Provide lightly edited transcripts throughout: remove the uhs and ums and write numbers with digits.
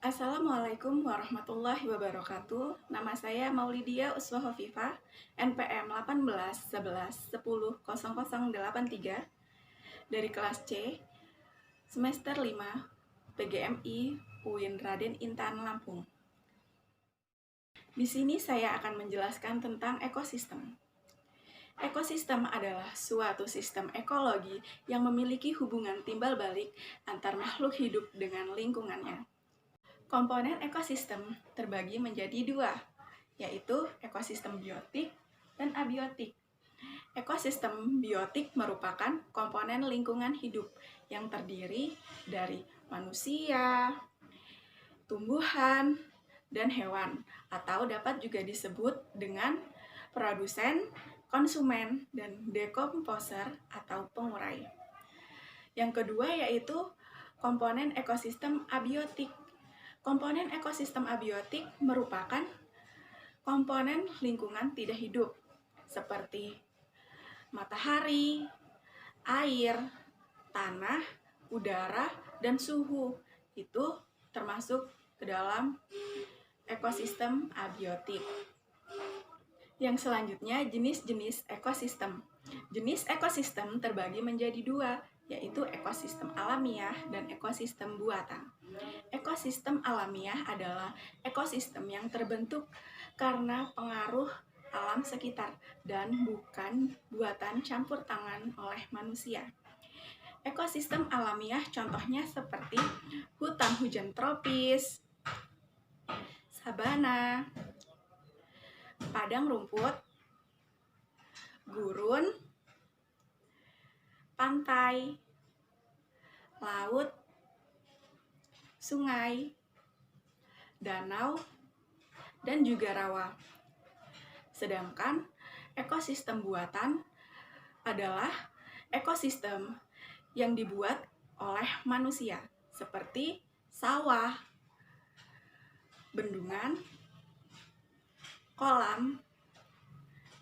Assalamualaikum warahmatullahi wabarakatuh. Nama saya Maulidia Uswa Hovifah, NPM 1811110083 dari kelas C, semester 5, PGMI UIN Raden Intan Lampung. Di sini saya akan menjelaskan tentang ekosistem. Ekosistem adalah suatu sistem ekologi yang memiliki hubungan timbal balik antar makhluk hidup dengan lingkungannya. Komponen ekosistem terbagi menjadi dua, yaitu ekosistem biotik dan abiotik. Ekosistem biotik merupakan komponen lingkungan hidup yang terdiri dari manusia, tumbuhan, dan hewan, atau dapat juga disebut dengan produsen, konsumen, dan dekomposer atau pengurai. Yang kedua yaitu komponen ekosistem abiotik. Komponen ekosistem abiotik merupakan komponen lingkungan tidak hidup seperti matahari, air, tanah, udara, dan suhu. Itu termasuk ke dalam ekosistem abiotik. Yang selanjutnya jenis-jenis ekosistem. Jenis ekosistem terbagi menjadi dua, yaitu ekosistem alamiah dan ekosistem buatan. Ekosistem alamiah adalah ekosistem yang terbentuk karena pengaruh alam sekitar dan bukan buatan campur tangan oleh manusia. Ekosistem alamiah contohnya seperti hutan hujan tropis, sabana, padang rumput, gurun, pantai, laut, sungai, danau, dan juga rawa. Sedangkan ekosistem buatan adalah ekosistem yang dibuat oleh manusia, seperti sawah, bendungan, kolam,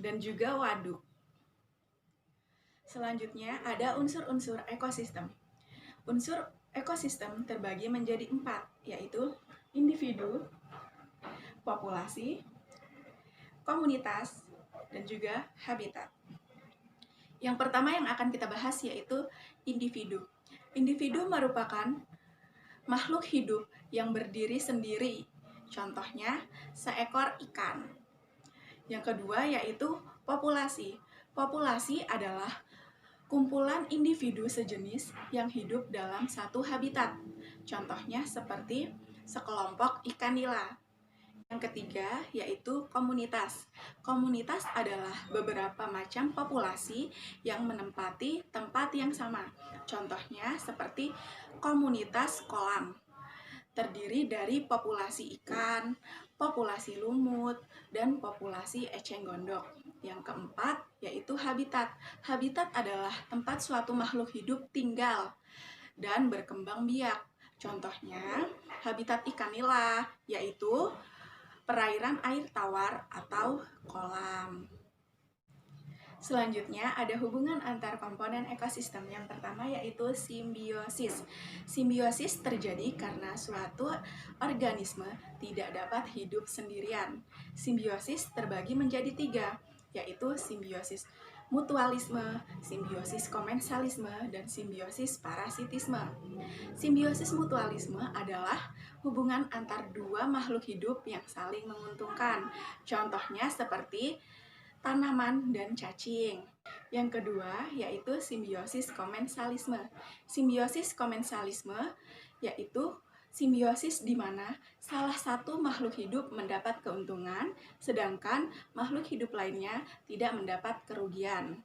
dan juga waduk. Selanjutnya ada unsur-unsur ekosistem. Unsur ekosistem terbagi menjadi 4, yaitu individu, populasi, komunitas, dan juga habitat. Yang pertama yang akan kita bahas yaitu individu. Individu merupakan makhluk hidup yang berdiri sendiri. Contohnya seekor ikan. Yang kedua yaitu populasi. Populasi adalah kumpulan individu sejenis yang hidup dalam satu habitat. Contohnya seperti sekelompok ikan nila. Yang ketiga yaitu komunitas. Komunitas adalah beberapa macam populasi yang menempati tempat yang sama. Contohnya seperti komunitas kolam. Terdiri dari populasi ikan, populasi lumut, dan populasi eceng gondok. Yang keempat yaitu habitat. Habitat adalah tempat suatu makhluk hidup tinggal dan berkembang biak. Contohnya habitat ikan nila yaitu perairan air tawar atau kolam. Selanjutnya ada hubungan antar komponen ekosistem. Yang pertama yaitu simbiosis. Simbiosis terjadi karena suatu organisme tidak dapat hidup sendirian. Simbiosis terbagi menjadi 3, yaitu simbiosis mutualisme, simbiosis komensalisme, dan simbiosis parasitisme. Simbiosis mutualisme adalah hubungan antar dua makhluk hidup yang saling menguntungkan. Contohnya seperti tanaman dan cacing. Yang kedua yaitu simbiosis komensalisme. Simbiosis komensalisme yaitu simbiosis di mana salah satu makhluk hidup mendapat keuntungan, sedangkan makhluk hidup lainnya tidak mendapat kerugian.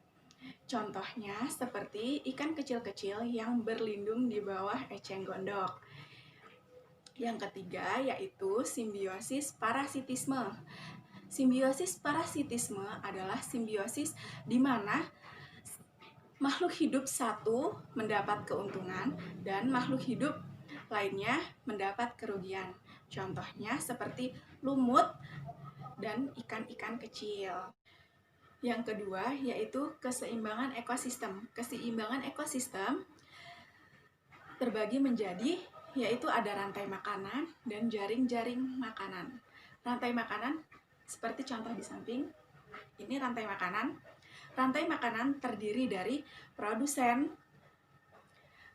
Contohnya seperti ikan kecil-kecil yang berlindung di bawah eceng gondok. Yang ketiga yaitu simbiosis parasitisme. Simbiosis parasitisme adalah simbiosis di mana makhluk hidup satu mendapat keuntungan dan makhluk hidup lainnya mendapat kerugian. Contohnya seperti lumut dan ikan-ikan kecil. Yang kedua yaitu keseimbangan ekosistem. Keseimbangan ekosistem terbagi menjadi yaitu ada rantai makanan dan jaring-jaring makanan. Rantai makanan seperti contoh di samping, ini rantai makanan. Rantai makanan terdiri dari produsen,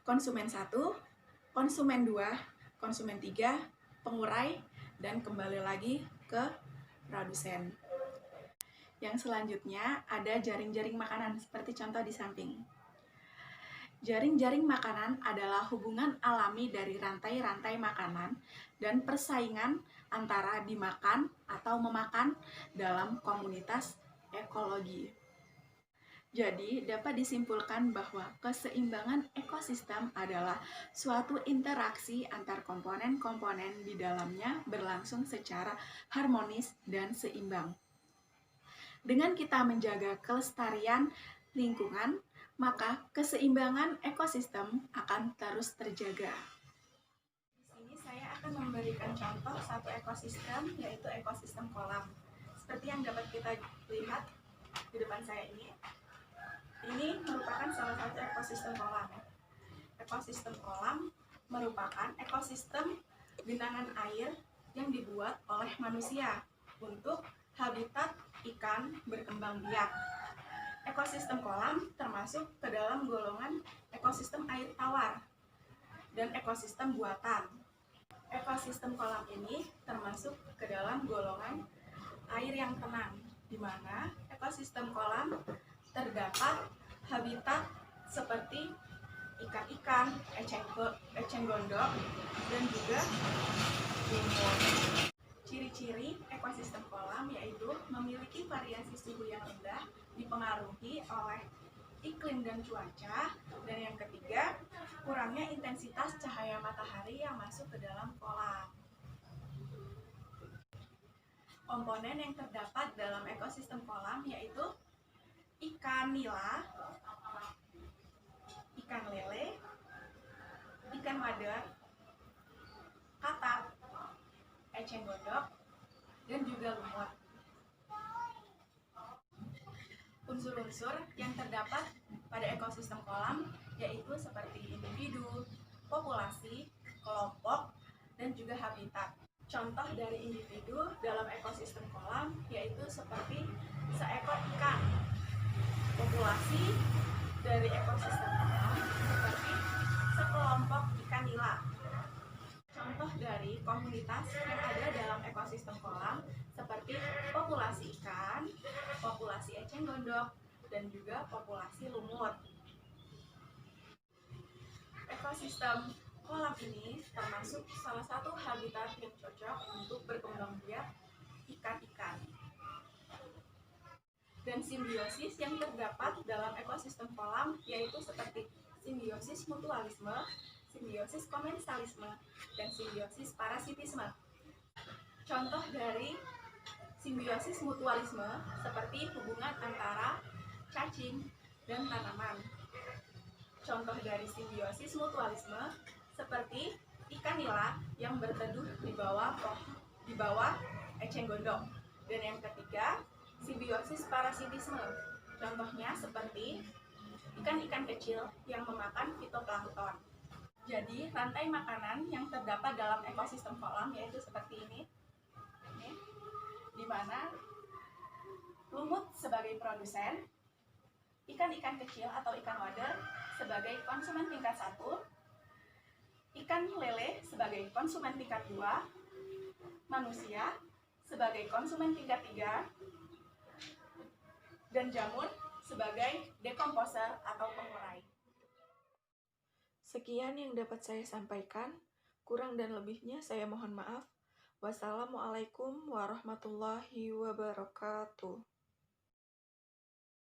konsumen 1, konsumen 2, konsumen 3, pengurai, dan kembali lagi ke produsen. Yang selanjutnya ada jaring-jaring makanan seperti contoh di samping. Jaring-jaring makanan adalah hubungan alami dari rantai-rantai makanan dan persaingan antara dimakan atau memakan dalam komunitas ekologi. Jadi, dapat disimpulkan bahwa keseimbangan ekosistem adalah suatu interaksi antar komponen-komponen di dalamnya berlangsung secara harmonis dan seimbang. Dengan kita menjaga kelestarian lingkungan, maka keseimbangan ekosistem akan terus terjaga. Di sini saya akan memberikan contoh satu ekosistem, yaitu ekosistem kolam. Seperti yang dapat kita lihat di depan saya ini merupakan salah satu ekosistem kolam. Ekosistem kolam merupakan ekosistem genangan air yang dibuat oleh manusia untuk habitat ikan berkembang biak. Ekosistem kolam termasuk ke dalam golongan ekosistem air tawar dan ekosistem buatan. Ekosistem kolam ini termasuk ke dalam golongan air yang tenang, di mana ekosistem kolam terdapat habitat seperti ikan-ikan, eceng gondok, dan juga lumut. Ciri-ciri ekosistem kolam yaitu memiliki variasi suhu yang rendah, dipengaruhi oleh iklim dan cuaca, dan yang ketiga, kurangnya intensitas cahaya matahari yang masuk ke dalam kolam. Komponen yang terdapat dalam ekosistem kolam yaitu ikan nila, ikan lele, ikan wader, katak, eceng gondok, dan juga lumut. Unsur-unsur yang terdapat pada ekosistem kolam yaitu seperti individu, populasi, kelompok, dan juga habitat. Contoh dari individu dalam ekosistem kolam yaitu seperti seekor ikan. Populasi dari ekosistem kolam seperti sekelompok ikan nila. Contoh dari komunitas yang ada dalam ekosistem kolam seperti populasi ikan, populasi eceng gondok, dan juga populasi lumut. Ekosistem kolam ini termasuk salah satu habitat yang cocok untuk berkembang biak ikan-ikan. Dan simbiosis yang terdapat dalam ekosistem kolam yaitu seperti simbiosis mutualisme, simbiosis komensalisme, dan simbiosis parasitisme. Contoh dari simbiosis mutualisme seperti hubungan antara cacing dan tanaman. Contoh dari simbiosis mutualisme seperti ikan nila yang berteduh di bawah eceng gondok. Dan yang ketiga, simbiosis parasitisme. Contohnya seperti ikan-ikan kecil yang memakan fitoplankton. Jadi, rantai makanan yang terdapat dalam ekosistem kolam yaitu seperti ini, di mana lumut sebagai produsen, ikan-ikan kecil atau ikan wader sebagai konsumen tingkat 1, ikan lele sebagai konsumen tingkat 2, manusia sebagai konsumen tingkat 3, dan jamur sebagai dekomposer atau pengurai. Sekian yang dapat saya sampaikan, kurang dan lebihnya saya mohon maaf. Wassalamualaikum warahmatullahi wabarakatuh.